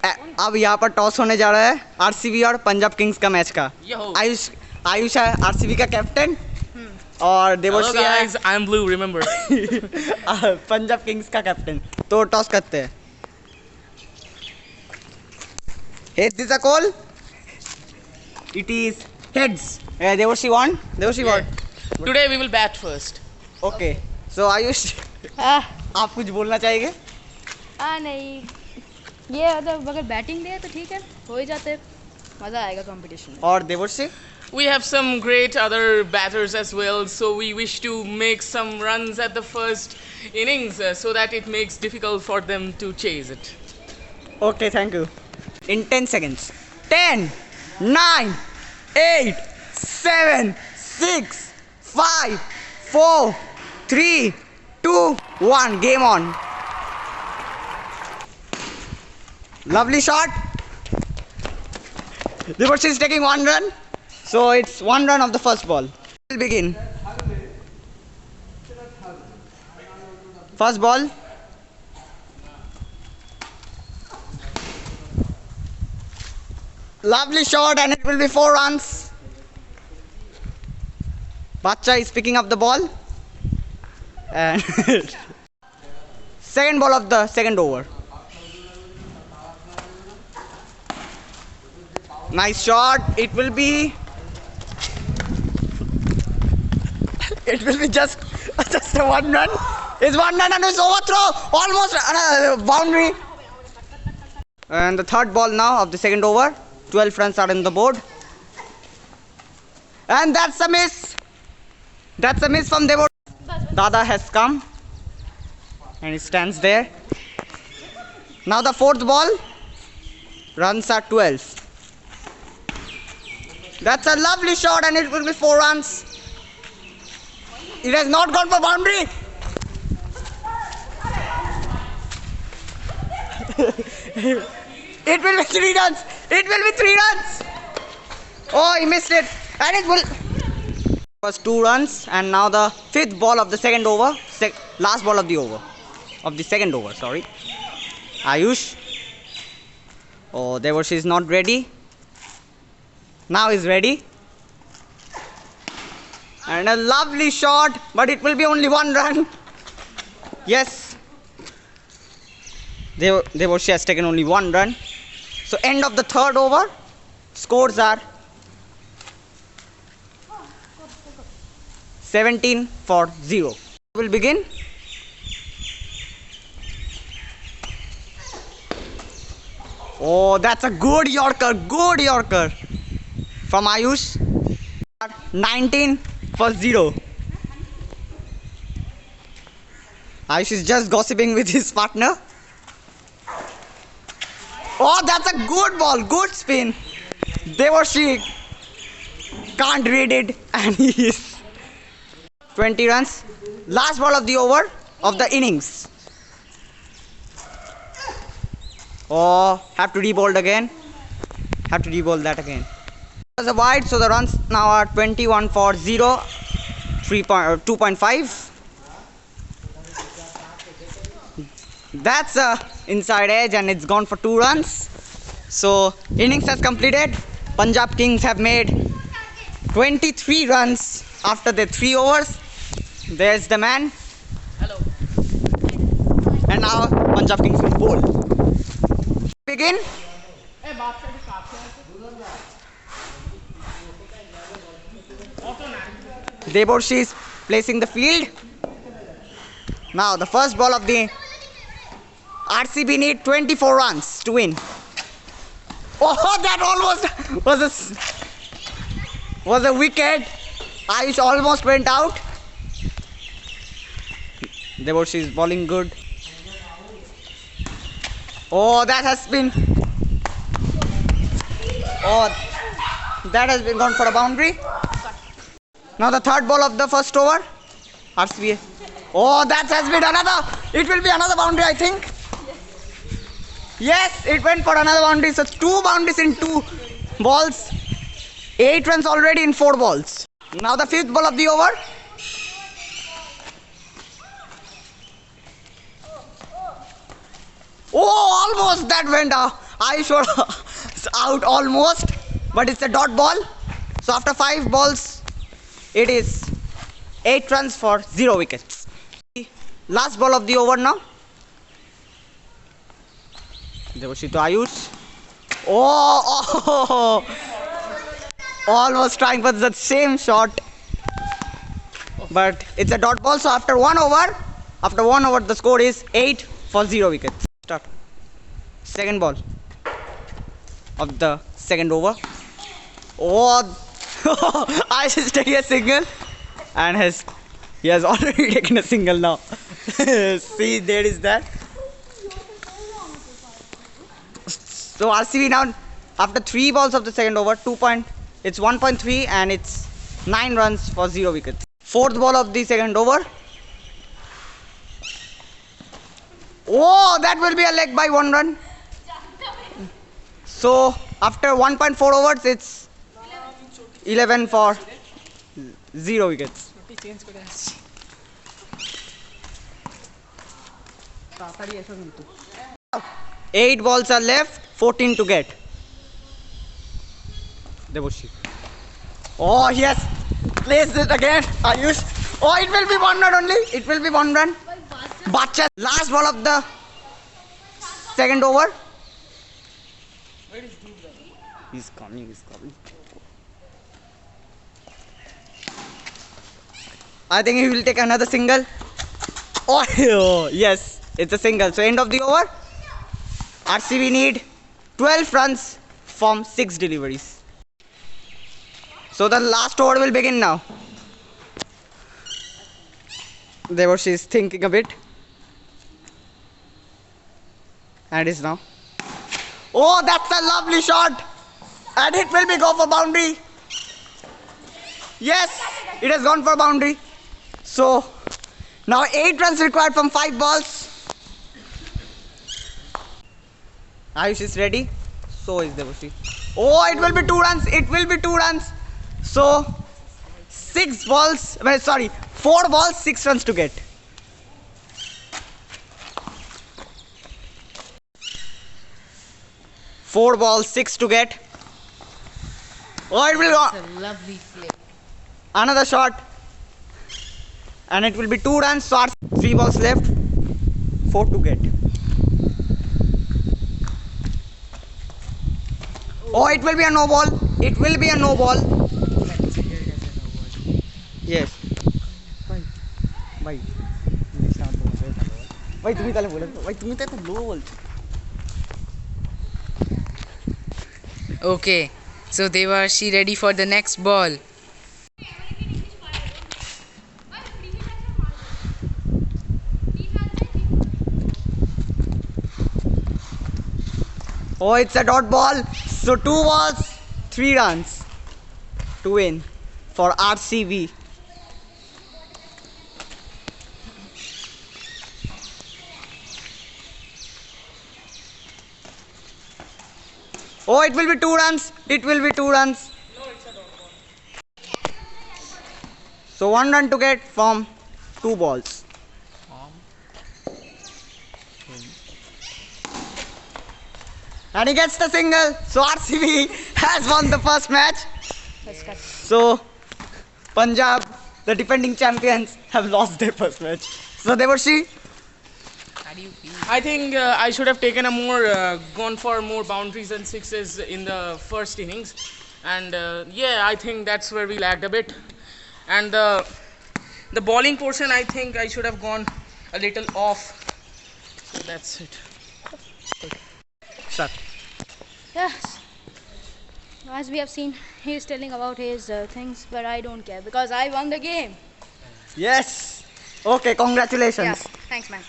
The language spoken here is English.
अब यहाँ पर टॉस होने जा रहा है आरसीबी और पंजाब किंग्स का मैच का। आयुष आयुष है आरसीबी का कैप्टन और देवर्षि है I am blue remember Punjab Kings का कैप्टन। तो टॉस करते हैं। Is this a call? It is heads. Devarshi won. Devarshi won. Today we will bat first. Okay. So Ayush आप कुछ बोलना चाहेंगे? नहीं ये मतलब अगर बैटिंग दे तो ठीक है, हो ही जाते, मज़ा आएगा कंपटीशन में। और देवर्षि? We have some great other batters as well, so we wish to make some runs at the first innings so that it makes difficult for them to chase it. Okay, thank you. In 10 seconds. 10, 9, 8, 7, 6, 5, 4, 3, 2, 1. Game on. Lovely shot. Devarshi is taking 1 run. So it's 1 run of the first ball. We'll begin. First ball. Lovely shot and it will be 4 runs. Bacha is picking up the ball. And second ball of the second over. Nice shot. It will be just a 1 run. It's 1 run and it's overthrow. Almost boundary. And the third ball now of the second over. 12 runs are on the board. And that's a miss. That's a miss from Devo. Dada has come. And he stands there. Now the fourth ball. Runs are 12. That's a lovely shot and it will be 4 runs. It has not gone for boundary. It will be 3 runs. It will be 3 runs. Oh, he missed it. And it will. First 2 runs and now the fifth ball of the second over. Last ball of the over. Of the second over, sorry. Ayush. Oh, Devarshi is not ready. Now he's ready. And a lovely shot, but it will be only 1 run. Yes. Devarshi has taken only 1 run. So end of the third over. Scores are 17-0. We'll begin. Oh, that's a good Yorker. Good Yorker. From Ayush. 19-0. Ayush is just gossiping with his partner. Oh, that's a good ball. Good spin. Devarshi can't read it and he is 20 runs. Last ball of the over of the innings. Oh, have to re-bowl again. Have to re-bowl that again. As a wide, so the runs now are 21-0, 2.5. That's a inside edge and it's gone for 2 runs. So innings has completed. Punjab Kings have made 23 runs after the 3 overs. There's the man. Hello. And now Punjab Kings will bowl. Begin. Devarshi is placing the field. Now the first ball of the RCB need 24 runs to win. Oh, that almost was a wicket. Ayush almost went out. Devarshi is bowling good. Oh, that has been gone for a boundary. Now the third ball of the first over. RCB. Oh, that has been another. It will be another boundary, I think. Yes, it went for another boundary. So 2 boundaries in 2 balls. 8 runs already in 4 balls. Now the fifth ball of the over. Oh, almost that went Ayush was out almost, but it's a dot ball. So after 5 balls, it is 8 runs for 0 wickets. Last ball of the over now. Devashi to Ayush. Oh, almost trying for the same shot. But it's a dot ball, so after one over, the score is 8 for 0 wickets. Start. Second ball of the second over. Oh, Ayush is taking a single, and he has already taken a single now. See, there is that. So RCB now, after 3 balls of the second over, it's 1.3 and it's 9 runs for 0 wickets. Fourth ball of the second over. Oh, that will be a leg by 1 run. So after 1.4 overs, it's 11 for 0 wickets. 8 balls are left, 14 to get. Devashi. Oh, yes. Place it again. Ayush. Oh, it will be 1 run only. It will be 1 run. Bacha. Last ball of the second over. He's coming. I think he will take another single. Oh, yes. It's a single. So end of the over. RCB need 12 runs from 6 deliveries. So the last over will begin now. Devashi is thinking a bit. And is now. Oh, that's a lovely shot. And it will be go for boundary. Yes, it has gone for boundary. So now 8 runs required from 5 balls. Ayush is ready. So is Devashi. Oh, it will be 2 runs. It will be 2 runs. So 4 balls, 6 runs to get. Four balls, 6 to get. Oh, it will go. It's a lovely flip. Another shot. And it will be 2 runs. So 3 balls left. 4 to get. Oh, it will be a no ball. It will be a no ball. Yes. Why? Why তুমি তাহলে বলে ভাই তুমি তো এত লো বলছো Okay, so Devashi ready for the next ball. Oh, it's a dot ball. So 2 balls, 3 runs to win for RCB. Oh, it will be 2 runs. It will be 2 runs. No, it's a dot ball. So 1 run to get from 2 balls. And he gets the single. So RCB has won the first match. Let's cut. So Punjab, the defending champions, have lost their first match. So Devashi, How do you feel? I think I should have taken gone for more boundaries and sixes in the first innings, and yeah, I think that's where we lagged a bit. And the bowling portion, I think I should have gone a little off. So that's it. start. Yes. As we have seen, he is telling about his things, but I don't care because I won the game. Yes. Okay, congratulations. Yeah. Thanks, man.